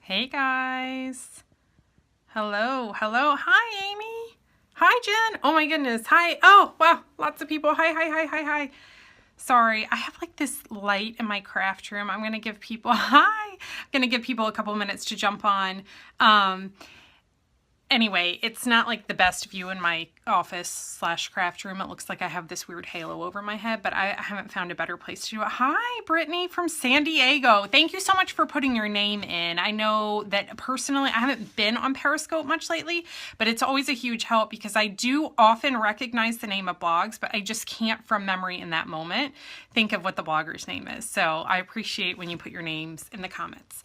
Hey guys. Hello. Hi Amy. Hi Jen. Oh my goodness. Hi. Oh wow. Lots of people. Hi. Sorry. I have like this light in my craft room. I'm going to give people I'm going to give people a couple minutes to jump on. Anyway, it's not like the best view in my office/craft room. It looks like I have this weird halo over my head, but I haven't found a better place to do it. Hi, Brittany from San Diego. Thank you so much for putting your name in. I know that personally, I haven't been on Periscope much lately, but it's always a huge help because I do often recognize the name of blogs, but I just can't from memory in that moment think of what the blogger's name is. So I appreciate when you put your names in the comments.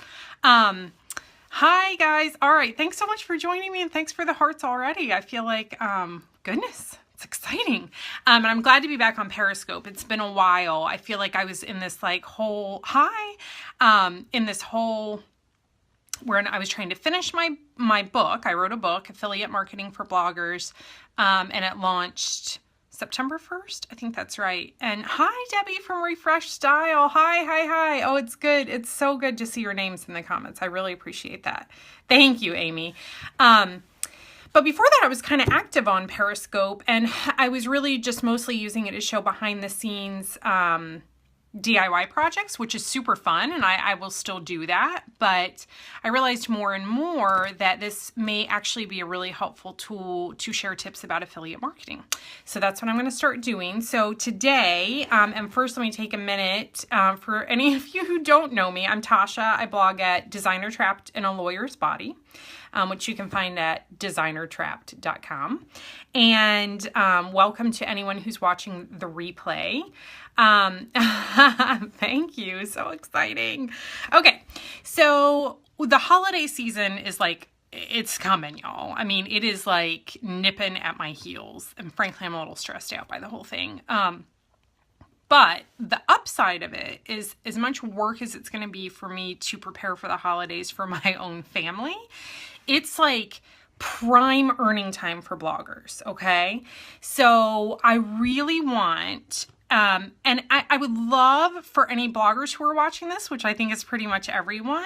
Hi guys. All right. Thanks so much for joining me and thanks for the hearts already. I feel like, goodness, it's exciting. And I'm glad to be back on Periscope. It's been a while. I feel like I was in this like whole, in this whole, where I was trying to finish my book. I wrote a book, Affiliate Marketing for Bloggers, and it launched September 1st. I think that's right. And hi, Debbie from Refresh Style. Hi. Oh, it's good. It's so good to see your names in the comments. I really appreciate that. Thank you, Amy. But before that, I was kind of active on Periscope, and I was really just mostly using it to show behind the scenes DIY projects, which is super fun, and I will still do that. But I realized more and more that this may actually be a really helpful tool to share tips about affiliate marketing. So that's what I'm going to start doing. So today, and first let me take a minute for any of you who don't know me. I'm Tasha. I blog at Designer Trapped in a Lawyer's Body, which you can find at designertrapped.com. And welcome to anyone who's watching the replay. Thank you. So exciting. Okay. So the holiday season is like, it's coming, y'all. I mean, it is like nipping at my heels. And frankly, I'm a little stressed out by the whole thing. But the upside of it is as much work as it's going to be for me to prepare for the holidays for my own family. It's like prime earning time for bloggers. Okay. So I really want, and I would love for any bloggers who are watching this, which I think is pretty much everyone,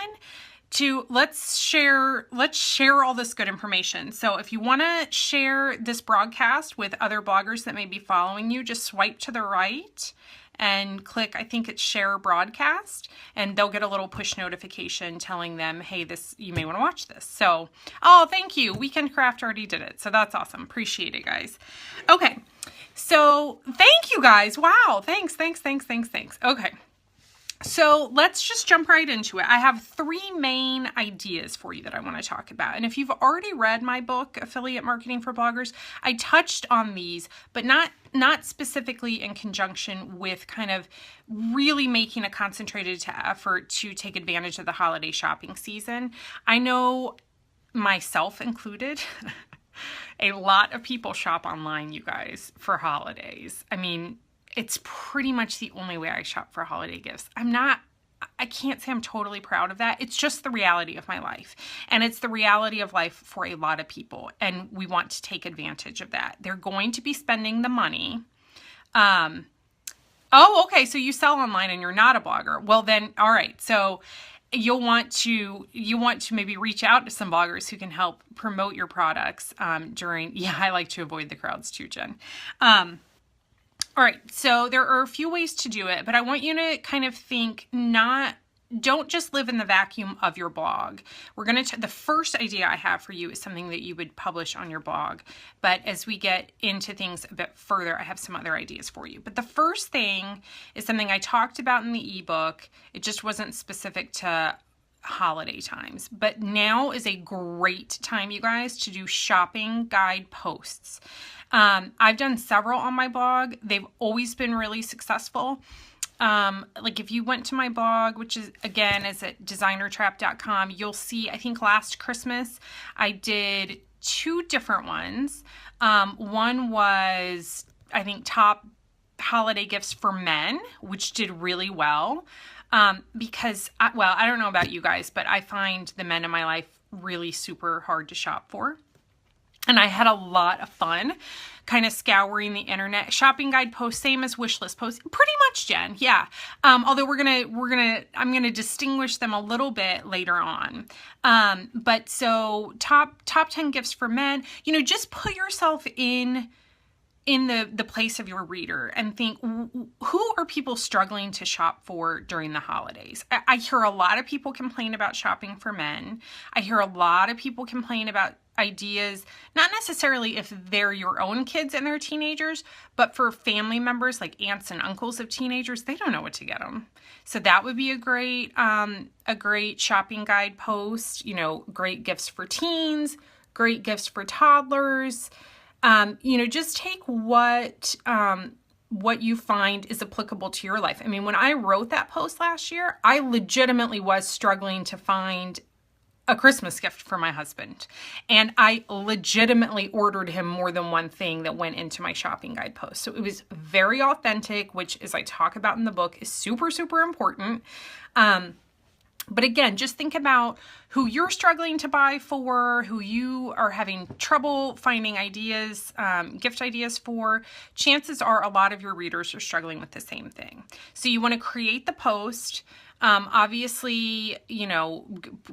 to let's share all this good information. So if you want to share this broadcast with other bloggers that may be following you, just swipe to the right and click, I think it's share broadcast, and they'll get a little push notification telling them, hey, you may want to watch this. So, oh, thank you. Weekend Craft already did it. So that's awesome. Appreciate it, guys. Okay. So thank you guys. Wow. Thanks. Okay. So let's just jump right into it. I have three main ideas for you that I want to talk about. And if you've already read my book, Affiliate Marketing for Bloggers, I touched on these, but not specifically in conjunction with kind of really making a concentrated effort to take advantage of the holiday shopping season. I know, myself included, a lot of people shop online, you guys, for holidays. I mean, it's pretty much the only way I shop for holiday gifts. I can't say I'm totally proud of that. It's just the reality of my life. And it's the reality of life for a lot of people. And we want to take advantage of that. They're going to be spending the money. Oh, okay. So you sell online and you're not a blogger. Well then, all right. So you want to maybe reach out to some bloggers who can help promote your products I like to avoid the crowds too, Jen. All right, so there are a few ways to do it, but I want you to kind of think don't just live in the vacuum of your blog. The first idea I have for you is something that you would publish on your blog. But as we get into things a bit further, I have some other ideas for you. But the first thing is something I talked about in the ebook. It just wasn't specific to holiday times, but now is a great time, you guys, to do shopping guide posts. I've done several on my blog. They've always been really successful. Like if you went to my blog, which is again is at designertrapped.com, you'll see, I think last Christmas I did two different ones. One was, I think, top holiday gifts for men, which did really well. Because I don't know about you guys, but I find the men in my life really super hard to shop for. And I had a lot of fun kind of scouring the internet. Shopping guide posts, same as wish list posts, pretty much, Jen. Yeah. Although I'm gonna distinguish them a little bit later on. But so top 10 gifts for men. You know, just put yourself in the place of your reader and think, who are people struggling to shop for during the holidays? I hear a lot of people complain about shopping for men. I hear a lot of people complain about ideas, not necessarily if they're your own kids and they're teenagers, but for family members like aunts and uncles of teenagers, they don't know what to get them. So that would be a great shopping guide post. You know, great gifts for teens, great gifts for toddlers. You know, just take what you find is applicable to your life. I mean, when I wrote that post last year, I legitimately was struggling to find a Christmas gift for my husband. And I legitimately ordered him more than one thing that went into my shopping guide post. So it was very authentic, which, as I talk about in the book, is super, super important. But again, just think about who you're struggling to buy for, who you are having trouble finding ideas, gift ideas for. Chances are a lot of your readers are struggling with the same thing. So you want to create the post. Obviously, you know,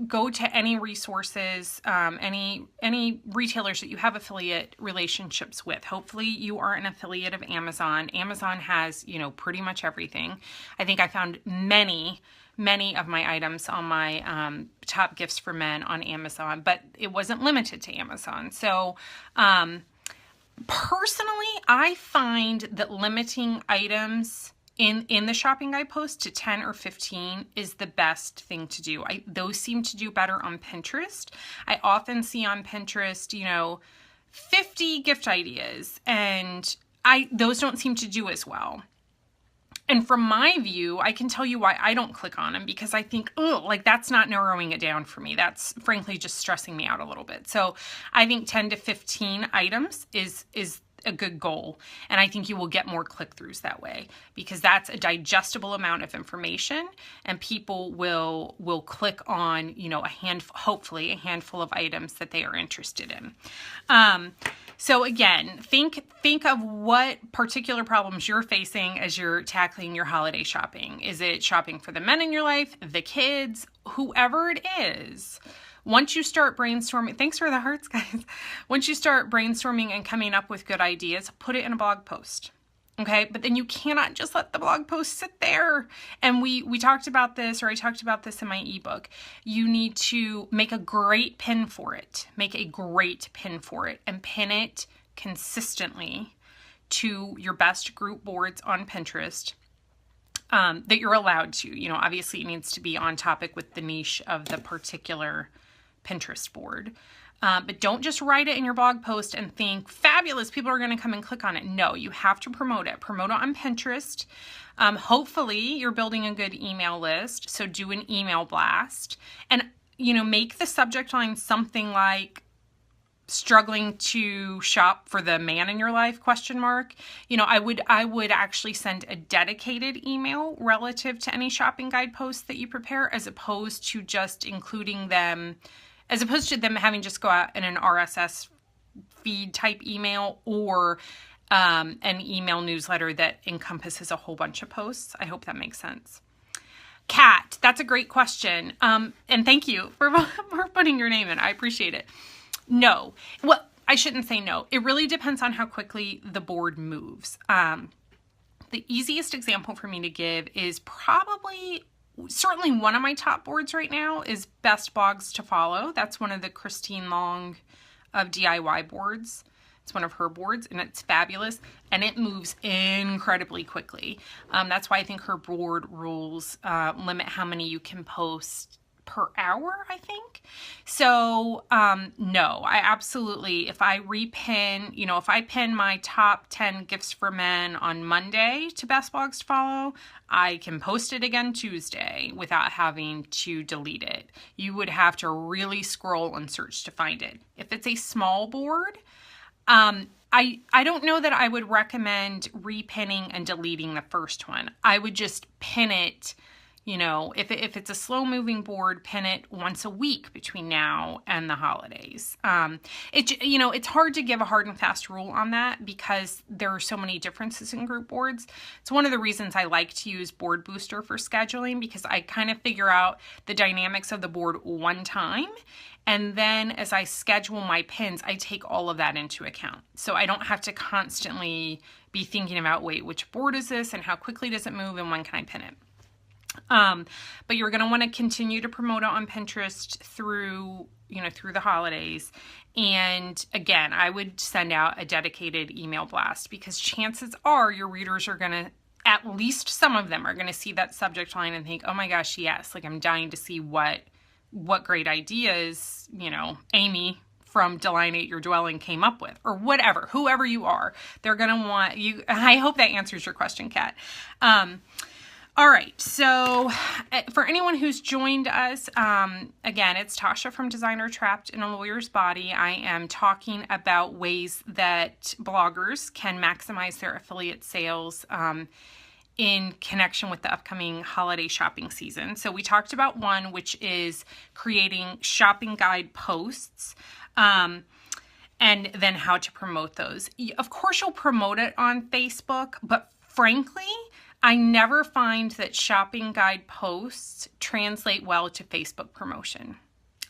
go to any resources, any retailers that you have affiliate relationships with. Hopefully you are an affiliate of Amazon. Amazon has, you know, pretty much everything. I think I found many of my items on my top gifts for men on Amazon, but it wasn't limited to Amazon. So personally, I find that limiting items in the shopping guide post to 10 or 15 is the best thing to do. Those seem to do better on Pinterest. I often see on Pinterest, you know, 50 gift ideas, and those don't seem to do as well. And from my view, I can tell you why I don't click on them, because I think, oh, like that's not narrowing it down for me. That's frankly just stressing me out a little bit. So I think 10 to 15 items is a good goal. And I think you will get more click-throughs that way, because that's a digestible amount of information, and people will click on, you know, hopefully a handful of items that they are interested in. So again, think of what particular problems you're facing as you're tackling your holiday shopping. Is it shopping for the men in your life, the kids, whoever it is? Once you start brainstorming, thanks for the hearts, guys. Once you start brainstorming and coming up with good ideas, put it in a blog post. Okay, but then you cannot just let the blog post sit there. And we talked about this, or I talked about this in my ebook. You need to make a great pin for it. Make a great pin for it and pin it consistently to your best group boards on Pinterest that you're allowed to. You know, obviously it needs to be on topic with the niche of the particular Pinterest board. But don't just write it in your blog post and think, fabulous, people are going to come and click on it. No, you have to promote it. Promote it on Pinterest. Hopefully you're building a good email list. So do an email blast and, you know, make the subject line something like struggling to shop for the man in your life, ? You know, I would actually send a dedicated email relative to any shopping guide posts that you prepare, as opposed to just including them, as opposed to them having just go out in an RSS feed type email, or an email newsletter that encompasses a whole bunch of posts. I hope that makes sense. Kat, that's a great question. And thank you for putting your name in. I appreciate it. No. Well, I shouldn't say no. It really depends on how quickly the board moves. The easiest example for me to give is certainly one of my top boards right now is Best Blogs to Follow. That's one of the Christine Long of DIY boards. It's one of her boards, and it's fabulous, and it moves incredibly quickly. That's why I think her board rules limit how many you can post per hour, I think. So, no, I absolutely, if I pin my top 10 gifts for men on Monday to Best Blogs to Follow, I can post it again Tuesday without having to delete it. You would have to really scroll and search to find it. If it's a small board, I don't know that I would recommend repinning and deleting the first one. I would just pin it, You know, if it's a slow moving board, pin it once a week between now and the holidays. It's hard to give a hard and fast rule on that because there are so many differences in group boards. It's one of the reasons I like to use Board Booster for scheduling, because I kind of figure out the dynamics of the board one time. And then as I schedule my pins, I take all of that into account. So I don't have to constantly be thinking about, wait, which board is this and how quickly does it move and when can I pin it? But you're going to want to continue to promote it on Pinterest through the holidays. And again, I would send out a dedicated email blast, because chances are your readers are going to, at least some of them are going to see that subject line and think, oh my gosh, yes, like I'm dying to see what great ideas, Amy from Delineate Your Dwelling came up with, or whatever, whoever you are, they're going to want you. I hope that answers your question, Kat. All right, so for anyone who's joined us, again, it's Tasha from Designer Trapped in a Lawyer's Body. I am talking about ways that bloggers can maximize their affiliate sales in connection with the upcoming holiday shopping season. So we talked about one, which is creating shopping guide posts, and then how to promote those. Of course, you'll promote it on Facebook, but frankly, I never find that shopping guide posts translate well to Facebook promotion.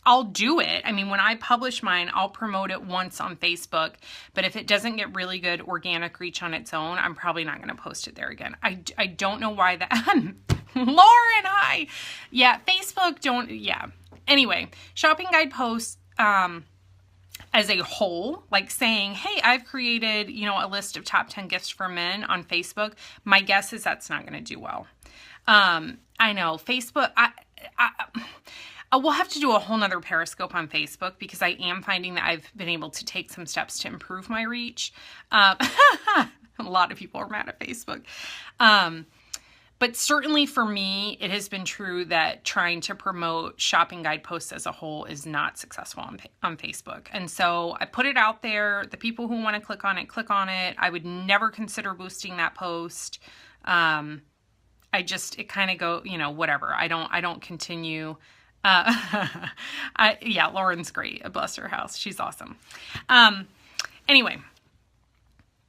I'll do it. I mean, when I publish mine, I'll promote it once on Facebook, but if it doesn't get really good organic reach on its own, I'm probably not going to post it there again. I don't know why that. Lauren, hi. Yeah, Facebook don't, yeah. Anyway, shopping guide posts, as a whole, like saying, hey, I've created, a list of top 10 gifts for men on Facebook. My guess is that's not going to do well. I know Facebook, we'll have to do a whole nother Periscope on Facebook, because I am finding that I've been able to take some steps to improve my reach. A lot of people are mad at Facebook. But certainly for me, it has been true that trying to promote shopping guide posts as a whole is not successful on Facebook. And so I put it out there. The people who want to click on it. I would never consider boosting that post. It kind of go, whatever. I don't continue. Yeah, Lauren's great. Bless her house. She's awesome. Anyway.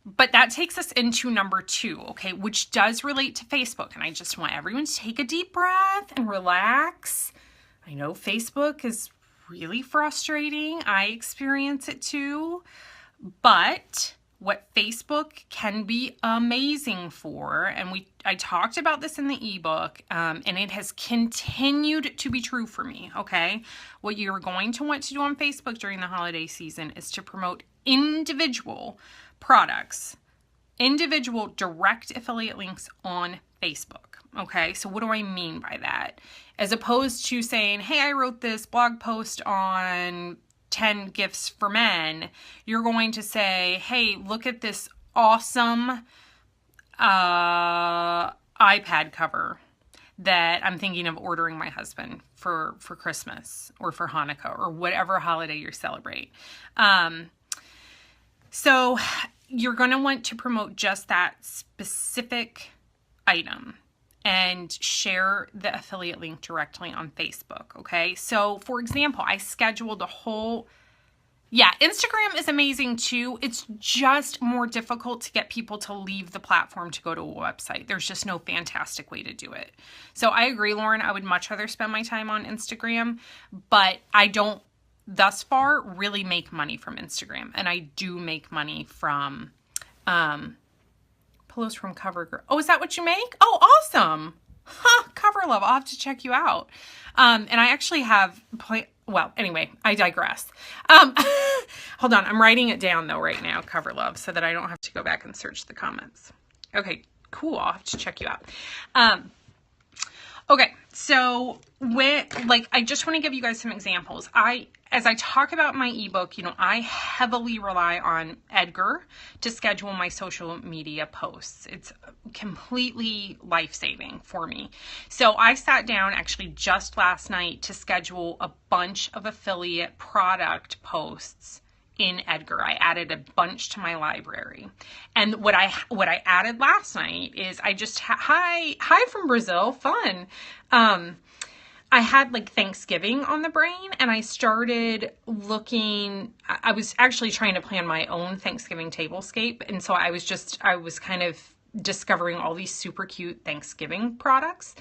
But that takes us into number 2, okay, which does relate to Facebook. And I just want everyone to take a deep breath and relax. I know Facebook is really frustrating. I experience it too. But what Facebook can be amazing for, and I talked about this in the ebook, and it has continued to be true for me, okay? What you're going to want to do on Facebook during the holiday season is to promote individual products, individual direct affiliate links on Facebook. Okay, so what do I mean by that? As opposed to saying, hey, I wrote this blog post on 10 gifts for men, you're going to say, hey, look at this awesome iPad cover that I'm thinking of ordering my husband for Christmas or for Hanukkah or whatever holiday you celebrate. So you're going to want to promote just that specific item and share the affiliate link directly on Facebook, okay? So, for example, I scheduled a whole... Yeah, Instagram is amazing too. It's just more difficult to get people to leave the platform to go to a website. There's just no fantastic way to do it. So I agree, Lauren. I would much rather spend my time on Instagram, but I don't thus far really make money from Instagram, and I do make money from pillows from CoverGirl. Oh, is that what you make? Oh, awesome. CoverLove. I'll have to check you out. And I actually have well, anyway, I digress. Hold on, I'm writing it down though right now, CoverLove, so that I don't have to go back and search the comments. Okay, cool. I'll have to check you out. Okay, so I just want to give you guys some examples. As I talk about my ebook, I heavily rely on Edgar to schedule my social media posts. It's completely life-saving for me. So I sat down actually just last night to schedule a bunch of affiliate product posts in Edgar. I added a bunch to my library. And what I added last night is I just, hi from Brazil, fun. I had like Thanksgiving on the brain, and I started looking, I was actually trying to plan my own Thanksgiving tablescape. And so I was kind of discovering all these super cute Thanksgiving products,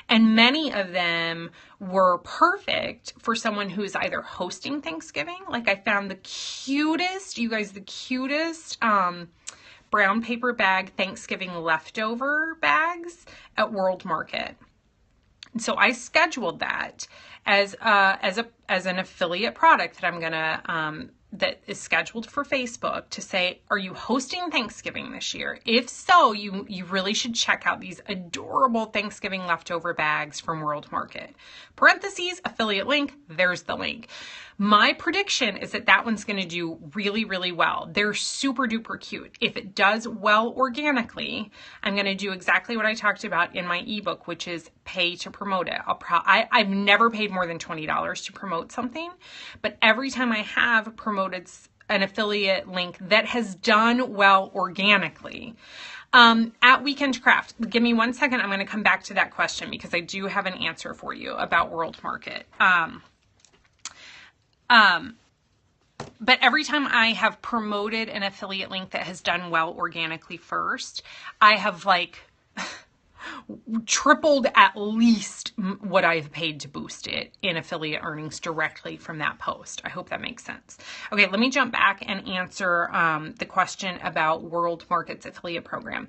and many of them were perfect for someone who's either hosting Thanksgiving. Like I found the cutest brown paper bag Thanksgiving leftover bags at World Market. So I scheduled that as an affiliate product that I'm gonna that is scheduled for Facebook to say, are you hosting Thanksgiving this year? If so, you really should check out these adorable Thanksgiving leftover bags from World Market. Parentheses, affiliate link, there's the link. My prediction is that one's going to do really, really well. They're super duper cute. If it does well organically, I'm going to do exactly what I talked about in my ebook, which is pay to promote it. I've never paid more than $20 to promote something, but every time I have promoted an affiliate link that has done well organically, at Weekend Craft, give me 1 second. I'm going to come back to that question because I do have an answer for you about World Market. But every time I have promoted an affiliate link that has done well organically first, I have like tripled at least what I've paid to boost it in affiliate earnings directly from that post. I hope that makes sense. Okay, let me jump back and answer the question about World Market's affiliate program.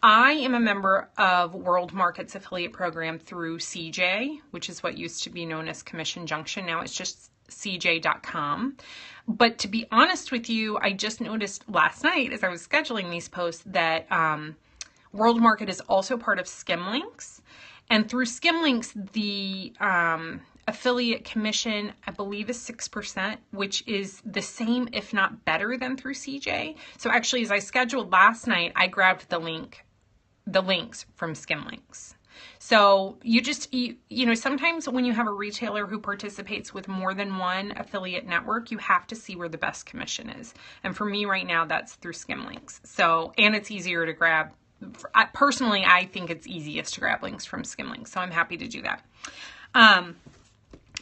I am a member of World Market's affiliate program through CJ, which is what used to be known as Commission Junction. Now it's just cj.com. But to be honest with you, I just noticed last night as I was scheduling these posts that World Market is also part of Skimlinks. And through Skimlinks, the affiliate commission, I believe, is 6%, which is the same, if not better than through CJ. So actually, as I scheduled last night, I grabbed the links from Skimlinks. So you know, sometimes when you have a retailer who participates with more than one affiliate network, you have to see where the best commission is. And for me right now, that's through Skimlinks. So, and it's easier to grab. Personally, I think it's easiest to grab links from Skimlinks. So I'm happy to do that.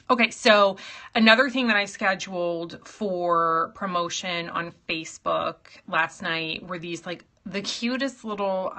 Okay, so another thing that I scheduled for promotion on Facebook last night were these like the cutest little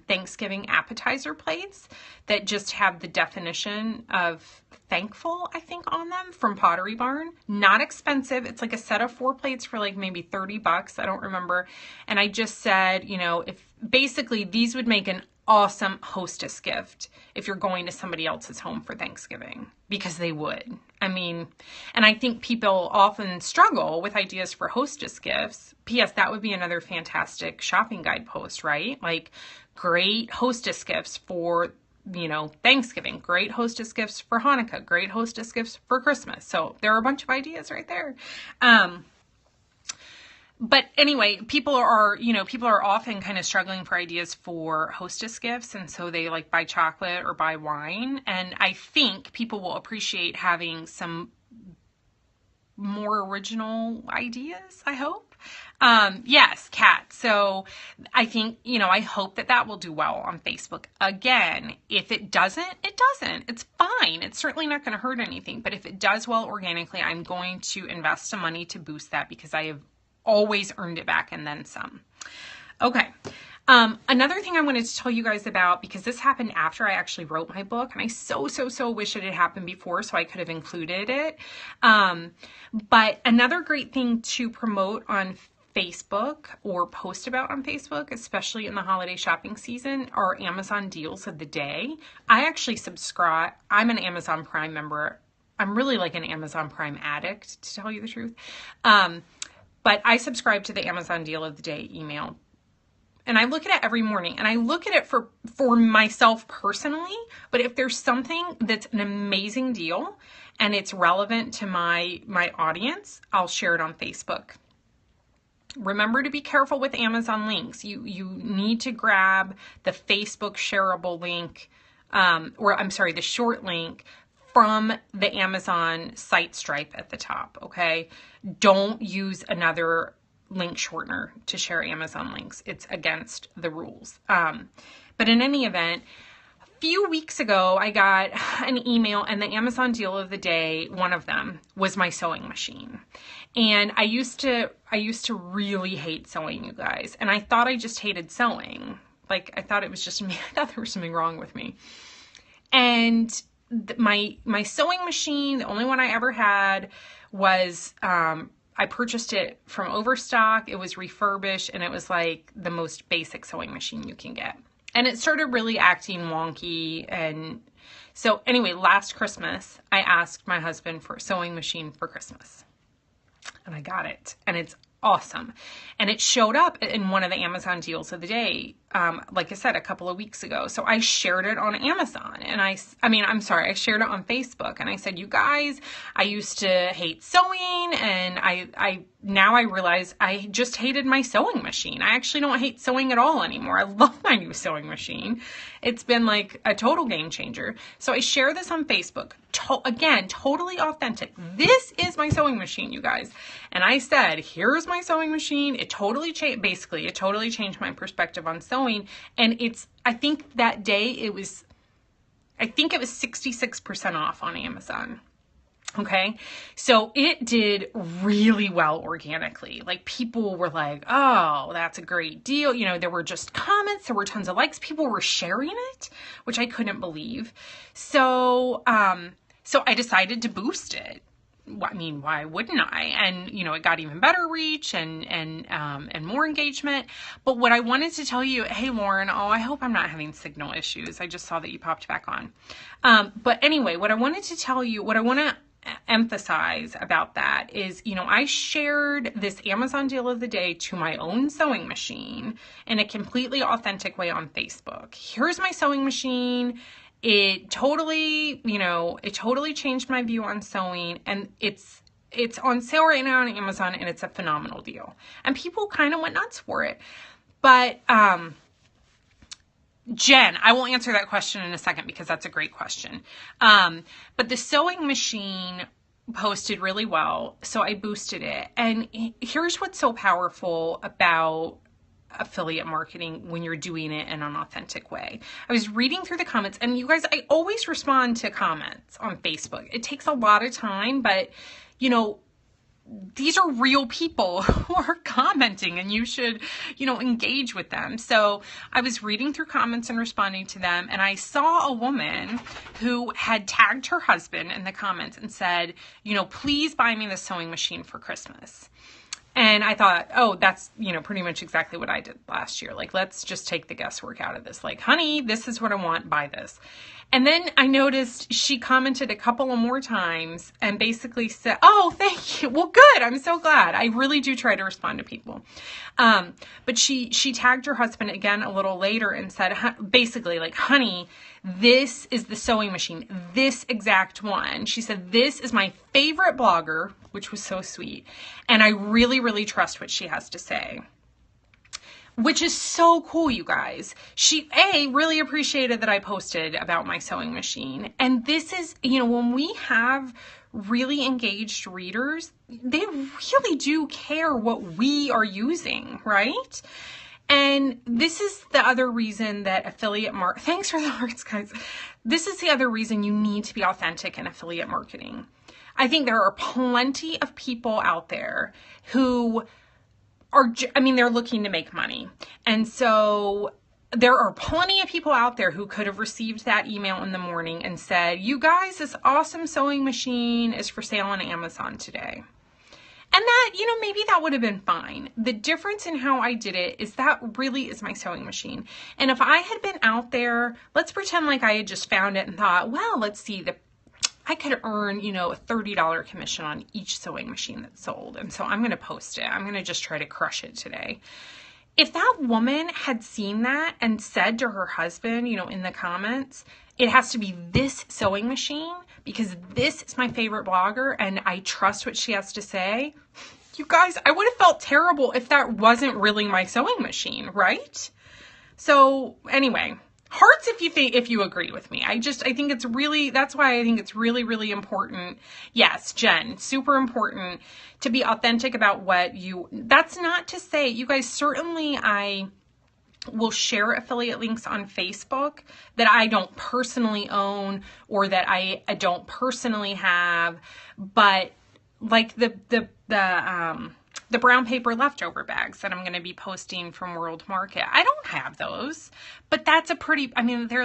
Thanksgiving appetizer plates that just have the definition of thankful, I think, on them from Pottery Barn. Not expensive. It's like a set of 4 plates for like maybe $30. I don't remember. And I just said, you know, if basically these would make an awesome hostess gift if you're going to somebody else's home for Thanksgiving, because they would. I mean, and I think people often struggle with ideas for hostess gifts. P.S. That would be another fantastic shopping guide post, right? Like great hostess gifts for, you know, Thanksgiving, great hostess gifts for Hanukkah, great hostess gifts for Christmas. So there are a bunch of ideas right there. But anyway, people are often kind of struggling for ideas for hostess gifts. And so they like buy chocolate or buy wine. And I think people will appreciate having some more original ideas, I hope. Yes, Kat. So I think, you know, I hope that will do well on Facebook. Again, if it doesn't, it doesn't. It's fine. It's certainly not going to hurt anything. But if it does well organically, I'm going to invest some money to boost that because I have always earned it back and then some. Okay. Another thing I wanted to tell you guys about, because this happened after I actually wrote my book, and I so wish it had happened before so I could have included it. But another great thing to promote on Facebook or post about on Facebook, especially in the holiday shopping season, are Amazon deals of the day. I actually subscribe. I'm an Amazon Prime member. I'm really like an Amazon Prime addict, to tell you the truth. But I subscribe to the Amazon Deal of the Day email. And I look at it every morning. And I look at it for myself personally. But if there's something that's an amazing deal and it's relevant to my audience, I'll share it on Facebook. Remember to be careful with Amazon links. You need to grab the Facebook shareable link, the short link from the Amazon site stripe at the top, okay? Don't use another link shortener to share Amazon links. It's against the rules. But in any event, a few weeks ago, I got an email, and the Amazon deal of the day, one of them, was my sewing machine. And I used to really hate sewing, you guys. And I thought I just hated sewing. Like, I thought it was just me. I thought there was something wrong with me. And my sewing machine, the only one I ever had, was, I purchased it from Overstock. It was refurbished, and it was like the most basic sewing machine you can get. And it started really acting wonky. And so anyway, last Christmas, I asked my husband for a sewing machine for Christmas. And I got it. And it's awesome. And it showed up in one of the Amazon deals of the day, like I said, a couple of weeks ago. So I shared it on Amazon, and I shared it on Facebook, and I said, you guys, I used to hate sewing, and now I realize I just hated my sewing machine. I actually don't hate sewing at all anymore. I love my new sewing machine. It's been like a total game changer. So I share this on Facebook. Again, totally authentic. This is my sewing machine, you guys. And I said, here's my sewing machine. It totally changed my perspective on sewing. And I think that day it was 66% off on Amazon. Okay. So it did really well organically. Like, people were like, oh, that's a great deal. You know, there were just comments, there were tons of likes. People were sharing it, which I couldn't believe. So I decided to boost it. I mean, why wouldn't I? And, you know, it got even better reach and more engagement. But what I wanted to tell you, hey, Lauren, I hope I'm not having signal issues. I just saw that you popped back on. But anyway, what I wanted to tell you, what I want to emphasize about that is, you know, I shared this Amazon deal of the day to my own sewing machine in a completely authentic way on Facebook. Here's my sewing machine. It totally changed my view on sewing, and it's on sale right now on Amazon, and it's a phenomenal deal. And people kind of went nuts for it. But Jen, I will answer that question in a second because that's a great question. But the sewing machine posted really well, so I boosted it. And here's what's so powerful about affiliate marketing when you're doing it in an authentic way. I was reading through the comments, and you guys, I always respond to comments on Facebook. It takes a lot of time, but you know, these are real people who are commenting, and you should, you know, engage with them. So I was reading through comments and responding to them, and I saw a woman who had tagged her husband in the comments and said, you know, please buy me the sewing machine for Christmas. And I thought, oh, that's, you know, pretty much exactly what I did last year. Like, let's just take the guesswork out of this. Like, honey, this is what I want, buy this. And then I noticed she commented a couple of more times and basically said, oh, thank you. Well, good. I'm so glad. I really do try to respond to people. But she tagged her husband again a little later and said, basically, like, honey, this is the sewing machine, this exact one. She said, this is my favorite blogger, which was so sweet. And I really, really trust what she has to say. Which is so cool, you guys. She, really appreciated that I posted about my sewing machine. And this is, you know, when we have really engaged readers, they really do care what we are using, right? And this is the other reason that thanks for the hearts, guys. This is the other reason you need to be authentic in affiliate marketing. I think there are plenty of people out there who they're looking to make money. And so there are plenty of people out there who could have received that email in the morning and said, you guys, this awesome sewing machine is for sale on Amazon today. And that, you know, maybe that would have been fine. The difference in how I did it is that really is my sewing machine. And if I had been out there, let's pretend like I had just found it and thought, well, let's see, I could earn, you know, a $30 commission on each sewing machine that's sold. And so I'm going to post it. I'm going to just try to crush it today. If that woman had seen that and said to her husband, you know, in the comments, it has to be this sewing machine because this is my favorite blogger and I trust what she has to say. You guys, I would have felt terrible if that wasn't really my sewing machine, right? So anyway, Hearts if you agree with me. I think it's really, that's why I think it's really, really important. Yes, Jen, super important to be authentic about that's not to say, you guys, certainly I will share affiliate links on Facebook that I don't personally own or that I don't personally have, but like the brown paper leftover bags that I'm going to be posting from World Market. I don't have those, but that's they're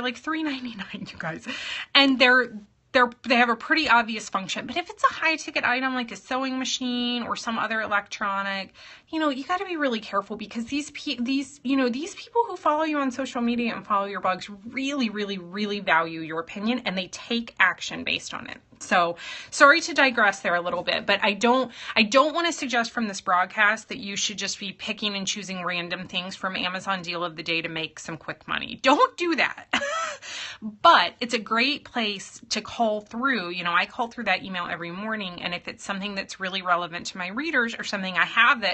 like $3.99, you guys. And they have a pretty obvious function. But if it's a high ticket item like a sewing machine or some other electronic, you got to be really careful, because these people who follow you on social media and follow your blogs really, really, really value your opinion, and they take action based on it. So sorry to digress there a little bit, but I don't want to suggest from this broadcast that you should just be picking and choosing random things from Amazon deal of the day to make some quick money. Don't do that. But it's a great place to call through. I call through that email every morning, and if it's something that's really relevant to my readers or something I have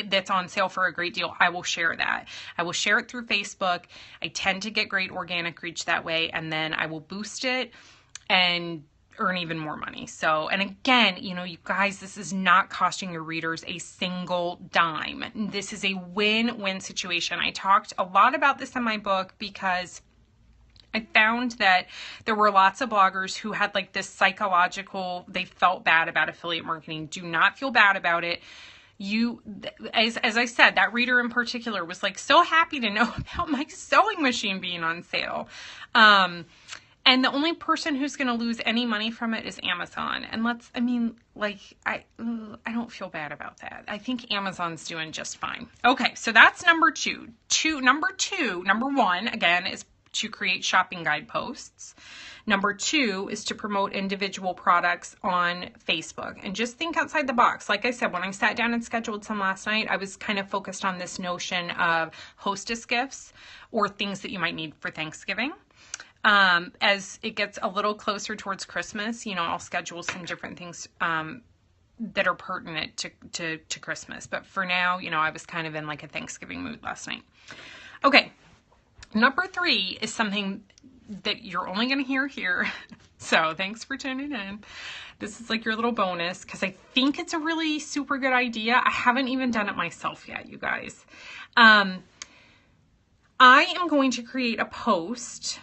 that's on sale for a great deal, I will share that. I will share it through Facebook. I tend to get great organic reach that way, and then I will boost it and earn even more money. So, and again, you guys, this is not costing your readers a single dime. This is a win-win situation. I talked a lot about this in my book because I found that there were lots of bloggers who had like this psychological, they felt bad about affiliate marketing. Do not feel bad about it. As I said, that reader in particular was like so happy to know about my sewing machine being on sale. And the only person who's going to lose any money from it is Amazon. And I don't feel bad about that. I think Amazon's doing just fine. Okay, so that's number two. Number one, again, is to create shopping guide posts. Number two is to promote individual products on Facebook, and just think outside the box. Like I said, when I sat down and scheduled some last night, I was kind of focused on this notion of hostess gifts or things that you might need for Thanksgiving. As it gets a little closer towards Christmas, I'll schedule some different things that are pertinent to Christmas. But for now, I was kind of in like a Thanksgiving mood last night. Okay. Number three is something that you're only going to hear here. So thanks for tuning in. This is like your little bonus, because I think it's a really super good idea. I haven't even done it myself yet, you guys. I am going to create a post.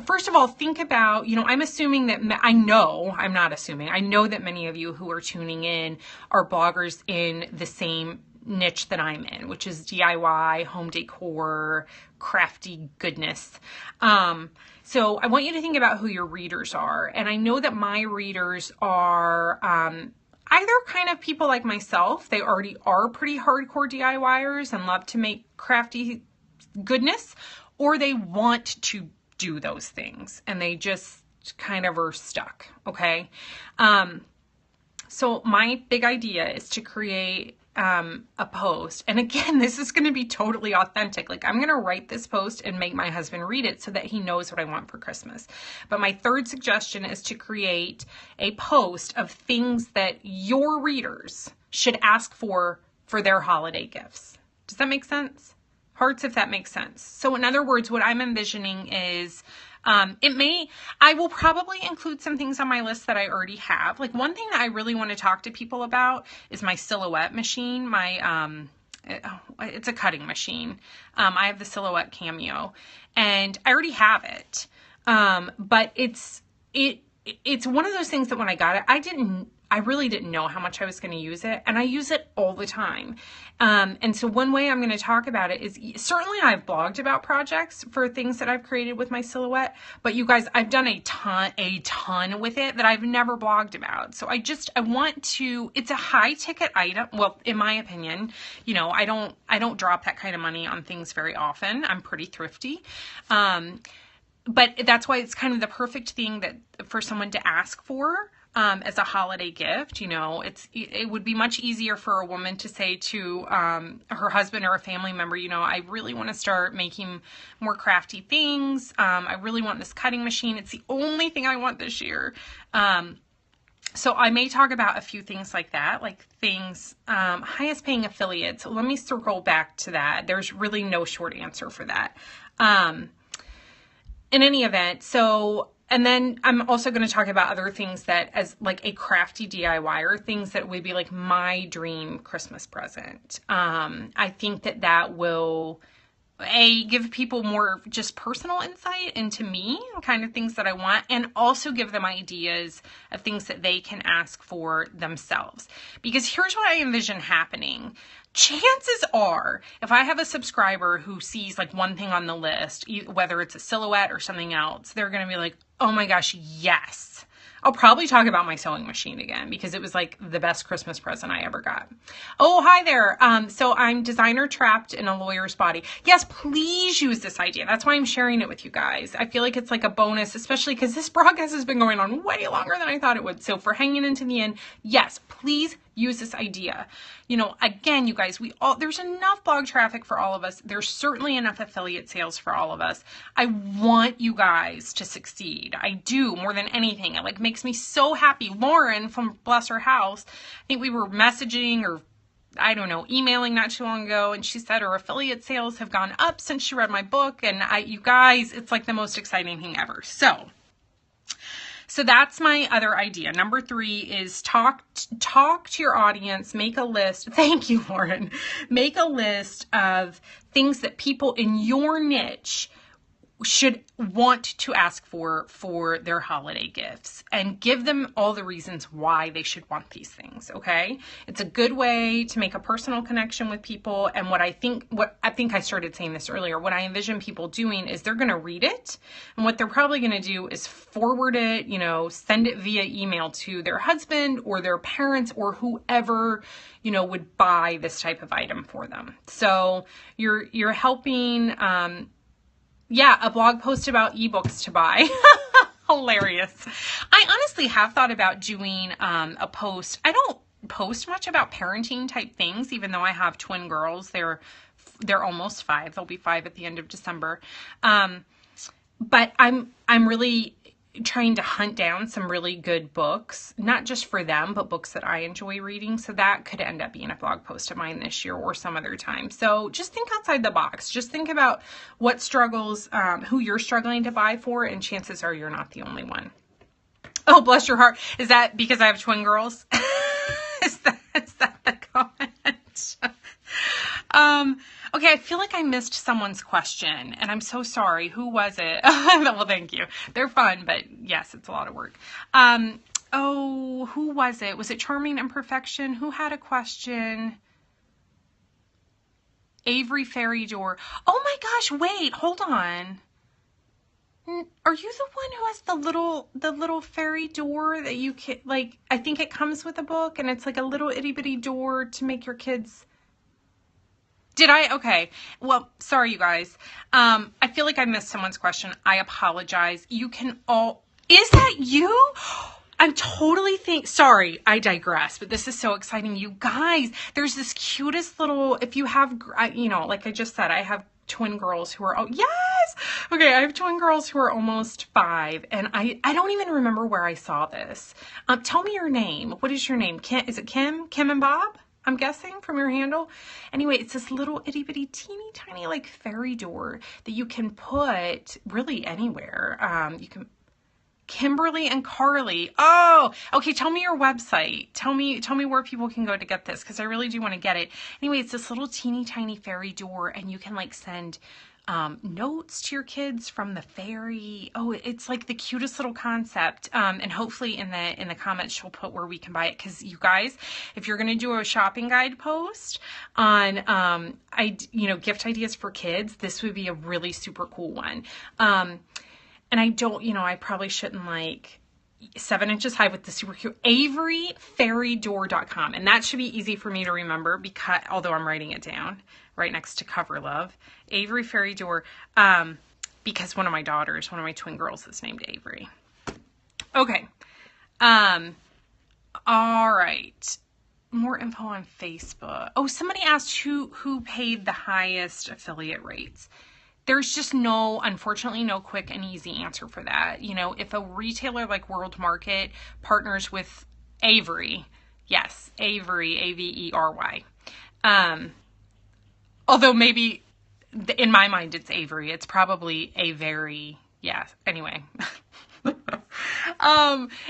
First of all, think about, I'm assuming that, I'm not assuming, I know that many of you who are tuning in are bloggers in the same niche that I'm in, which is DIY, home decor, crafty goodness. So I want you to think about who your readers are. And I know that my readers are either kind of people like myself, they already are pretty hardcore DIYers and love to make crafty goodness, or they want to do those things and they just kind of are stuck. Okay. So my big idea is to create a post. And again, this is going to be totally authentic. Like, I'm going to write this post and make my husband read it so that he knows what I want for Christmas. But my third suggestion is to create a post of things that your readers should ask for their holiday gifts. Does that make sense? Hearts, if that makes sense. So in other words, what I'm envisioning is I will probably include some things on my list that I already have. Like, one thing that I really want to talk to people about is my Silhouette machine. It's a cutting machine. I have the Silhouette Cameo, and I already have it. But it's one of those things that when I got it, I really didn't know how much I was going to use it, and I use it all the time. And so one way I'm going to talk about it is, certainly I've blogged about projects for things that I've created with my Silhouette, but you guys, I've done a ton with it that I've never blogged about. So I want to, it's a high ticket item. Well, in my opinion, I don't drop that kind of money on things very often. I'm pretty thrifty. But that's why it's kind of the perfect thing for someone to ask for. As a holiday gift. It would be much easier for a woman to say to her husband or a family member, I really want to start making more crafty things. I really want this cutting machine. It's the only thing I want this year. So I may talk about a few things like that, like things, highest paying affiliates. Let me circle back to that. There's really no short answer for that. in any event, so, and then I'm also going to talk about other things that, as like a crafty DIYer, things that would be like my dream Christmas present. I think that will give people more just personal insight into me and kind of things that I want, and also give them ideas of things that they can ask for themselves. Because here's what I envision happening. Chances are, if I have a subscriber who sees like one thing on the list, whether it's a silhouette or something else, they're going to be like, oh my gosh, yes. I'll probably talk about my sewing machine again because it was like the best Christmas present I ever got. Oh, hi there. So I'm designer trapped in a lawyer's body. Yes, please use this idea. That's why I'm sharing it with you guys. I feel like it's like a bonus, especially because this broadcast has been going on way longer than I thought it would. So for hanging into the end, yes, please use this idea. You know, again, you guys, there's enough blog traffic for all of us. There's certainly enough affiliate sales for all of us. I want you guys to succeed. I do, more than anything. It like makes me so happy. Lauren from Bless Her House, I think we were messaging or I don't know, emailing not too long ago, and she said her affiliate sales have gone up since she read my book. And you guys, it's like the most exciting thing ever. So that's my other idea. Number 3 is talk to your audience, make a list. Thank you, Lauren. Make a list of things that people in your niche should want to ask for their holiday gifts, and give them all the reasons why they should want these things. Okay. It's a good way to make a personal connection with people. And what I think I started saying this earlier, what I envision people doing is they're going to read it, and what they're probably going to do is forward it, send it via email to their husband or their parents or whoever, would buy this type of item for them. So you're helping, a blog post about ebooks to buy. Hilarious. I honestly have thought about doing a post. I don't post much about parenting type things, even though I have twin girls. They're almost 5. They'll be 5 at the end of December. But I'm really trying to hunt down some really good books, not just for them, but books that I enjoy reading. So that could end up being a blog post of mine this year or some other time. So just think outside the box. Just think about what struggles, who you're struggling to buy for, and chances are you're not the only one. Oh, bless your heart. Is that because I have twin girls? Is that the comment? Okay, I feel like I missed someone's question, and I'm so sorry. Who was it? Well, thank you. They're fun, but yes, it's a lot of work. Who was it? Was it Charming Imperfection? Who had a question? Avery Fairy Door. Oh my gosh, wait, hold on. Are you the one who has the little fairy door that you can, like, I think it comes with a book, and it's like a little itty bitty door to make your kids... Did I? Okay. Well, sorry, you guys. I feel like I missed someone's question. I apologize. You can all... Is that you? I'm totally sorry, I digress, but this is so exciting. You guys, there's this cutest little... If you have, like I just said, I have twin girls who are... Oh, yes! Okay, I have twin girls who are almost 5, and I don't even remember where I saw this. Tell me your name. What is your name? Is it Kim? Kim and Bob? I'm guessing from your handle. Anyway, it's this little itty bitty teeny tiny like fairy door that you can put really anywhere. You can... Kimberly and Carly. Oh, okay. Tell me your website. Tell me where people can go to get this, because I really do want to get it. Anyway, it's this little teeny tiny fairy door, and you can like send notes to your kids from the fairy. Oh, it's like the cutest little concept. And hopefully in the comments she'll put where we can buy it, because you guys, if you're going to do a shopping guide post on gift ideas for kids, this would be a really super cool one. And I don't, I probably shouldn't, like, 7 inches high with the super cute averyfairydoor.com. And that should be easy for me to remember, because although I'm writing it down right next to Cover Love, Avery Fairy Door, because one of my twin girls is named Avery. Okay. All right. More info on Facebook. Oh, somebody asked who paid the highest affiliate rates. There's just unfortunately, no quick and easy answer for that. If a retailer like World Market partners with Avery, yes, Avery, Avery. Although maybe in my mind it's Avery, it's probably a very, Yeah, anyway.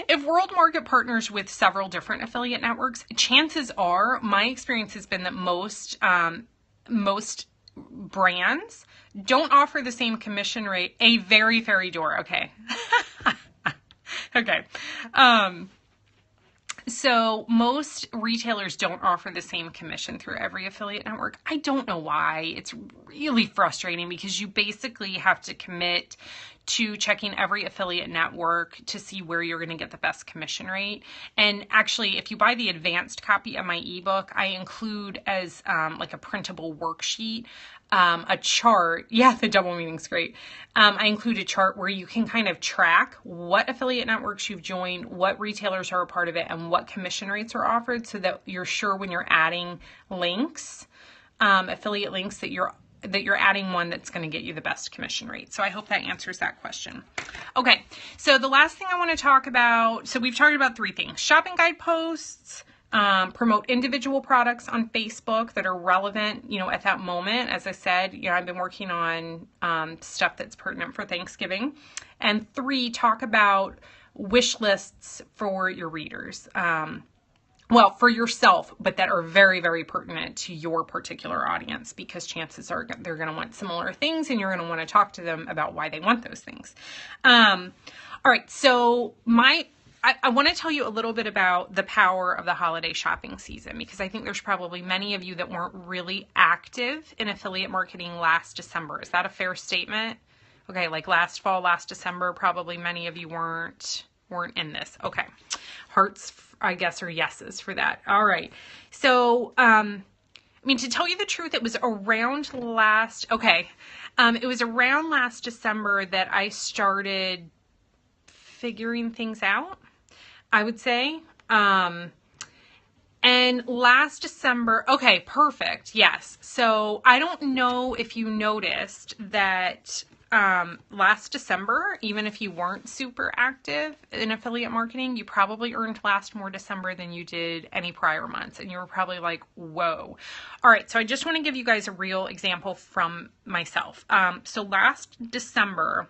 If World Market partners with several different affiliate networks, chances are, my experience has been that most brands don't offer the same commission rate. A very fairy door. Okay. Okay. So most retailers don't offer the same commission through every affiliate network. I don't know why. It's really frustrating because you basically have to commit to checking every affiliate network to see where you're going to get the best commission rate. And actually, if you buy the advanced copy of my ebook, I include as like a printable worksheet, a chart. Yeah, the double meaning's great. I include a chart where you can kind of track what affiliate networks you've joined, what retailers are a part of it, and what commission rates are offered, so that you're sure when you're adding links, affiliate links, that you're adding one that's going to get you the best commission rate. So I hope that answers that question. Okay, so the last thing I want to talk about, so we've talked about 3 things: shopping guide posts, promote individual products on Facebook that are relevant, at that moment. As I said, I've been working on stuff that's pertinent for Thanksgiving. And 3, talk about wish lists for your readers. Well, for yourself, but that are very, very pertinent to your particular audience, because chances are they're going to want similar things and you're going to want to talk to them about why they want those things. All right, so I want to tell you a little bit about the power of the holiday shopping season, because I think there's probably many of you that weren't really active in affiliate marketing last December. Is that a fair statement? Okay, like last fall, last December, probably many of you weren't in this. Okay. Hearts, I guess, or yeses for that. All right. So, to tell you the truth, it was around last December that I started figuring things out, I would say. And last December, okay, perfect. Yes. So I don't know if you noticed that last December, even if you weren't super active in affiliate marketing, you probably earned more December than you did any prior months. And you were probably like, whoa. All right. So I just want to give you guys a real example from myself. So last December,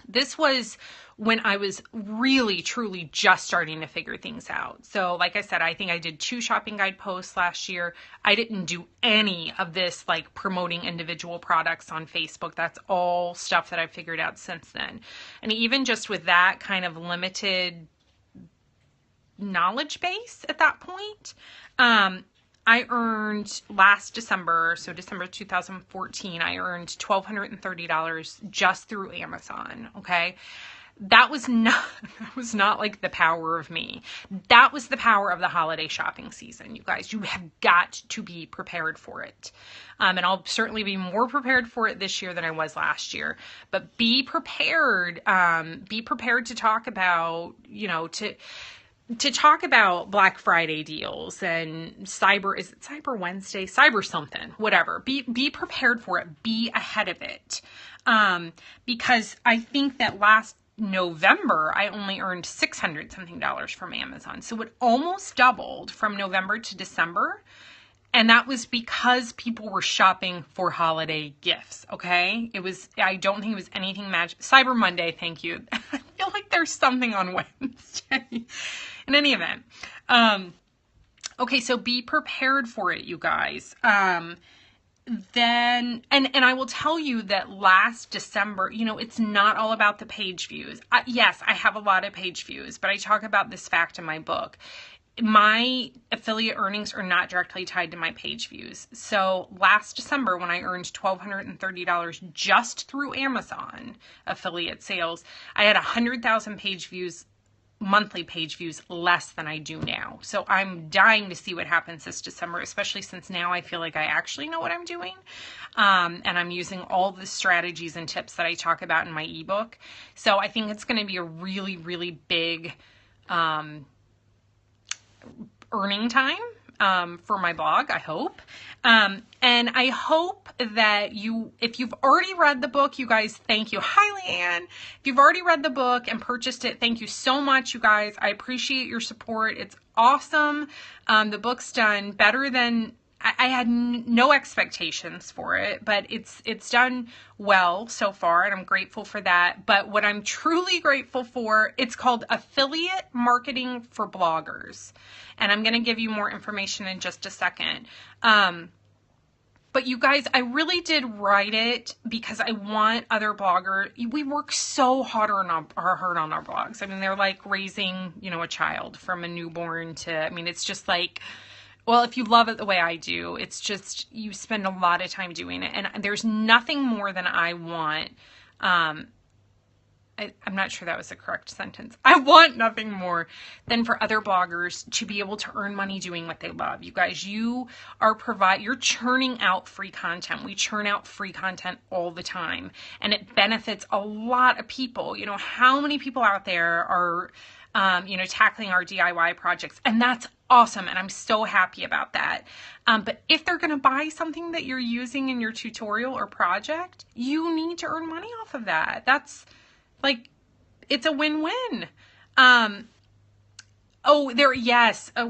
this was when I was really, truly just starting to figure things out. So like I said, I think I did 2 shopping guide posts last year. I didn't do any of this like promoting individual products on Facebook. That's all stuff that I've figured out since then. And even just with that kind of limited knowledge base at that point, I earned last December, so December 2014, I earned $1,230 just through Amazon. Okay. That was not like the power of me. That was the power of the holiday shopping season. You guys, you have got to be prepared for it. And I'll certainly be more prepared for it this year than I was last year, but be prepared to talk about, to talk about Black Friday deals and Cyber Wednesday, Cyber something, whatever. Be prepared for it. Be ahead of it. Because I think that last November, I only earned $600 something from Amazon. So it almost doubled from November to December. And that was because people were shopping for holiday gifts. Okay. I don't think it was anything magic. Cyber Monday. Thank you. I feel like there's something on Wednesday. In any event. Okay. So be prepared for it, you guys. Then, and I will tell you that last December, it's not all about the page views. Yes, I have a lot of page views, but I talk about this fact in my book. My affiliate earnings are not directly tied to my page views. So last December, when I earned $1,230 just through Amazon affiliate sales, I had 100,000 page views, monthly page views, less than I do now. So I'm dying to see what happens this December, especially since now I feel like I actually know what I'm doing. And I'm using all the strategies and tips that I talk about in my ebook. So I think it's going to be a really, really big earning time for my blog, I hope. And I hope that if you've already read the book, you guys, thank you. Hi, Leanne. If you've already read the book and purchased it, thank you so much, you guys. I appreciate your support. It's awesome. The book's done better than I had no expectations for it, but it's done well so far, and I'm grateful for that. But what I'm truly grateful for, it's called Affiliate Marketing for Bloggers. And I'm going to give you more information in just a second. But you guys, I really did write it because I want other bloggers. We work so hard on our blogs. I mean, they're like raising, a child from a newborn to, I mean, it's just like, well, if you love it the way I do, it's just, you spend a lot of time doing it. And there's nothing more than I want. I'm not sure that was the correct sentence. I want nothing more than for other bloggers to be able to earn money doing what they love. You guys, you're churning out free content. We churn out free content all the time, and it benefits a lot of people. How many people out there are, tackling our DIY projects, and that's awesome. And I'm so happy about that. But if they're going to buy something that you're using in your tutorial or project, you need to earn money off of that. That's like, it's a win-win.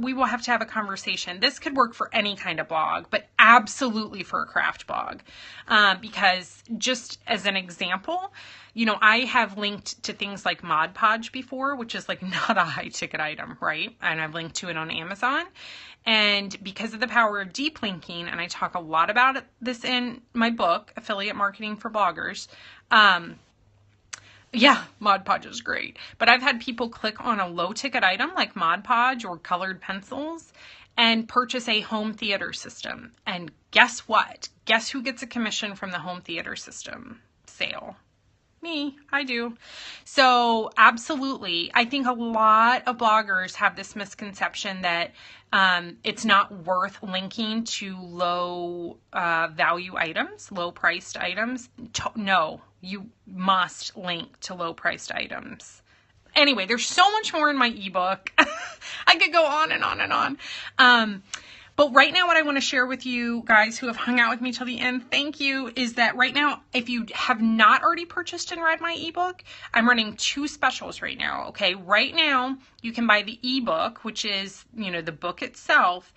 We will have to have a conversation. This could work for any kind of blog, but absolutely for a craft blog. Because just as an example, I have linked to things like Mod Podge before, which is like not a high ticket item, right? And I've linked to it on Amazon. And because of the power of deep linking, and I talk a lot about this in my book, Affiliate Marketing for Bloggers, yeah, Mod Podge is great. But I've had people click on a low ticket item like Mod Podge or colored pencils and purchase a home theater system. And guess what? Guess who gets a commission from the home theater system sale? Me. I do. So absolutely. I think a lot of bloggers have this misconception that it's not worth linking to low value items, low priced items. No, you must link to low priced items. Anyway, there's so much more in my ebook. I could go on and on and on. But right now, what I want to share with you guys who have hung out with me till the end, thank you, is that right now, if you have not already purchased and read my ebook, I'm running 2 specials right now, okay? Right now, you can buy the ebook, which is, the book itself,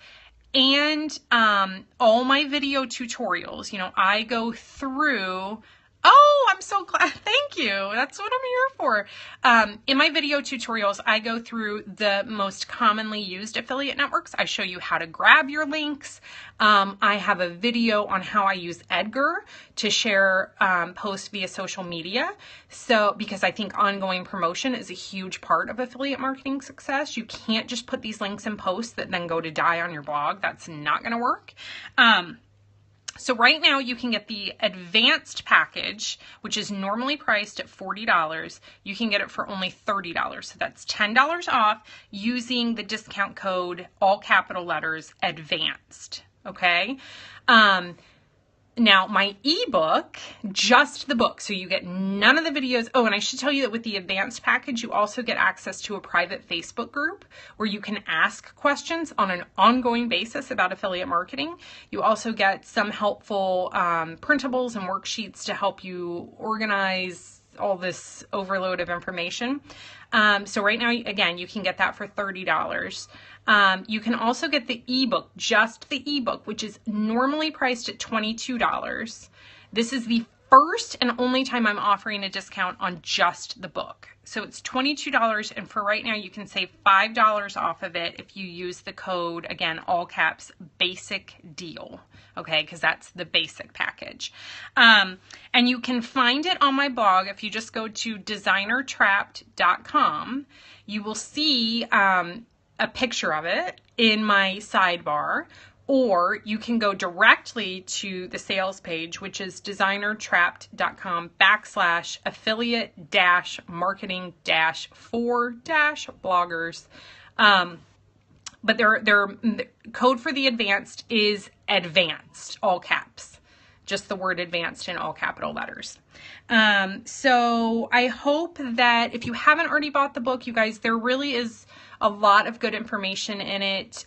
and all my video tutorials. I go through... Oh, I'm so glad. Thank you. That's what I'm here for. In my video tutorials, I go through the most commonly used affiliate networks. I show you how to grab your links. I have a video on how I use Edgar to share posts via social media. So, because I think ongoing promotion is a huge part of affiliate marketing success. You can't just put these links in posts that then go to die on your blog. That's not going to work. So right now you can get the advanced package, which is normally priced at $40. You can get it for only $30. So that's $10 off using the discount code, all capital letters, advanced. Okay. Now my ebook, just the book. So you get none of the videos. Oh, and I should tell you that with the advanced package, you also get access to a private Facebook group where you can ask questions on an ongoing basis about affiliate marketing. You also get some helpful printables and worksheets to help you organize all this overload of information. So right now, again, you can get that for $30. You can also get the ebook, just the ebook, which is normally priced at $22. This is the first and only time I'm offering a discount on just the book. So it's $22, and for right now, you can save $5 off of it if you use the code, again, all caps, basic deal. Okay, because that's the basic package. And you can find it on my blog. If you just go to designertrapped.com, you will see a picture of it in my sidebar, or you can go directly to the sales page, which is designertrapped.com/affiliate-marketing-for-bloggers. But their code for the advanced is advanced, all caps. Just the word advanced in all capital letters. So I hope that if you haven't already bought the book, you guys, there really is a lot of good information in it.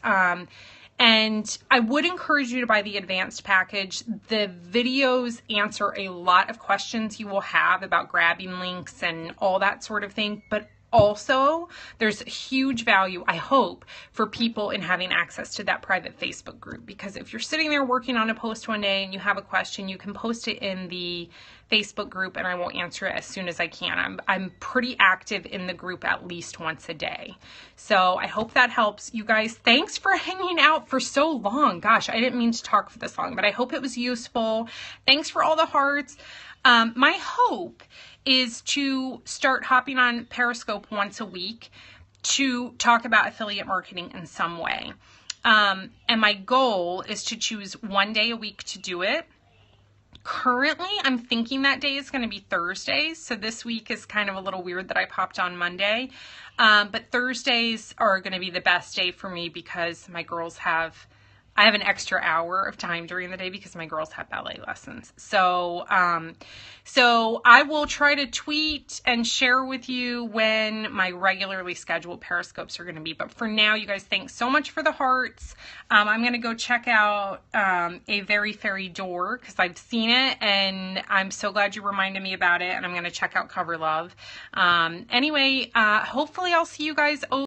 And I would encourage you to buy the advanced package. The videos answer a lot of questions you will have about grabbing links and all that sort of thing. But also, there's huge value, I hope, for people in having access to that private Facebook group, because if you're sitting there working on a post one day and you have a question, you can post it in the Facebook group and I will answer it as soon as I can. I'm pretty active in the group at least once a day. So I hope that helps. You guys, thanks for hanging out for so long. Gosh, I didn't mean to talk for this long, but I hope it was useful. Thanks for all the hearts. My hope is to start hopping on Periscope once a week to talk about affiliate marketing in some way. And my goal is to choose one day a week to do it. Currently, I'm thinking that day is going to be Thursdays. So this week is kind of a little weird that I popped on Monday. But Thursdays are going to be the best day for me because I have an extra hour of time during the day because my girls have ballet lessons. So I will try to tweet and share with you when my regularly scheduled Periscopes are going to be. But for now, you guys, thanks so much for the hearts. I'm going to go check out A Very Fairy Door because I've seen it and I'm so glad you reminded me about it. And I'm going to check out Cover Love. Anyway, hopefully I'll see you guys over